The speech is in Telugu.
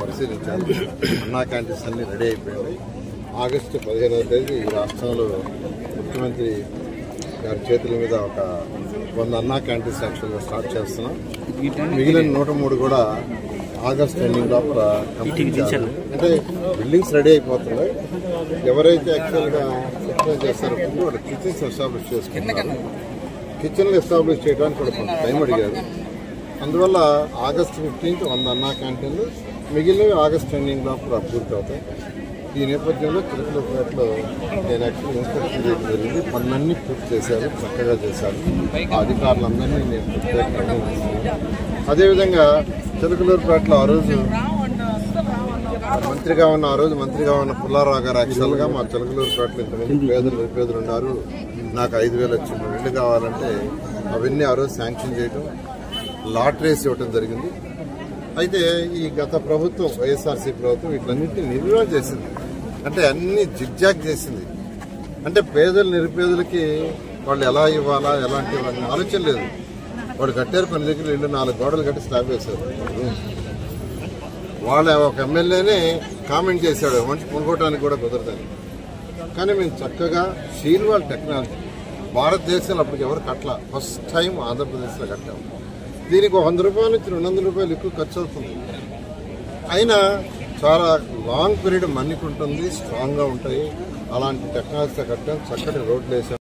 పరిశీలించారు. అన్నా క్యాంటీన్స్ అన్ని రెడీ అయిపోయింది. ఆగస్టు 15వ తేదీ ఈ రాష్ట్రంలో ముఖ్యమంత్రి గారి చేతుల మీద ఒక 100 అన్నా క్యాంటీన్స్ యాక్చువల్గా స్టార్ట్ చేస్తున్నాం. మిగిలిన 103 కూడా ఆగస్ట్ ఎండింగ్ లోపల కంప్లీట్ చేయాలి. అంటే బిల్డింగ్స్ రెడీ అయిపోతున్నాయి. ఎవరైతే యాక్చువల్గా ఎక్స్ప్లెయిన్ చేస్తారో వాళ్ళు కిచెన్స్ ఎస్టాబ్లిష్ చేసుకుంటున్నారు. కిచెన్లు ఎస్టాబ్లిష్ చేయడానికి కూడా కొంత టైం అడిగారు. అందువల్ల ఆగస్టు 15th 100 అన్నా క్యాంటీన్లు, మిగిలినవి ఆగస్ట్ ఎండింగ్ లోపల పూర్తి అవుతాయి. ఈ నేపథ్యంలో చిలకలూరుపేటలో నేను యాక్చువల్గా ఇన్స్పెక్షన్ చేయడం జరిగింది. పనులన్నీ పూర్తి చేశారు, చక్కగా చేశారు. ఆ అధికారులందరినీ నేను ప్రత్యేకంగా అభినందిస్తున్నాను. అదేవిధంగా చిలకలూరుపేటలో ఆ రోజు మంత్రిగా ఉన్న పుల్లారావు గారు యాక్చువల్గా మా చిలకలూరుపేటలో ఇంతమంది పేదలు ఉన్నారు, నాకు 5,000 వచ్చింది, ఇళ్ళు కావాలంటే అవన్నీ ఆ రోజు శాంక్షన్ చేయడం, లాటరీస్ ఇవ్వడం జరిగింది. అయితే ఈ గత ప్రభుత్వం వైఎస్ఆర్సీ ప్రభుత్వం వీటన్నింటినీ నిర్వహణ చేసింది. అంటే అన్ని జిగ్జాగ్ చేసింది. అంటే పేదలు నిరుపేదలకి వాళ్ళు ఎలా ఇవ్వాలా, ఎలాంటి ఇవ్వాలని ఆలోచన లేదు. వాడు కట్టారు పని దగ్గర ఇల్లు 4 గోడలు కట్టి స్లాబ్ వేశారు. వాళ్ళ ఒక ఎమ్మెల్యేనే కామెంట్ చేశాడు మనిషి కొనుక్కోవడానికి కూడా కుదరదని. కానీ మేము చక్కగా షీల్వాల్ టెక్నాలజీ భారతదేశంలో అప్పటికి ఎవరు కట్టల, ఫస్ట్ టైం ఆంధ్రప్రదేశ్లో కట్టాము. దీనికి 100 రూపాయల నుంచి 200 రూపాయలు ఎక్కువ ఖర్చు అవుతుంది. అయినా చాలా లాంగ్ పీరియడ్ మన్నికుంటుంది, స్ట్రాంగ్గా ఉంటాయి. అలాంటి టెక్నాలజీతో కట్టాం. చక్కటి రోడ్లు వేసాం.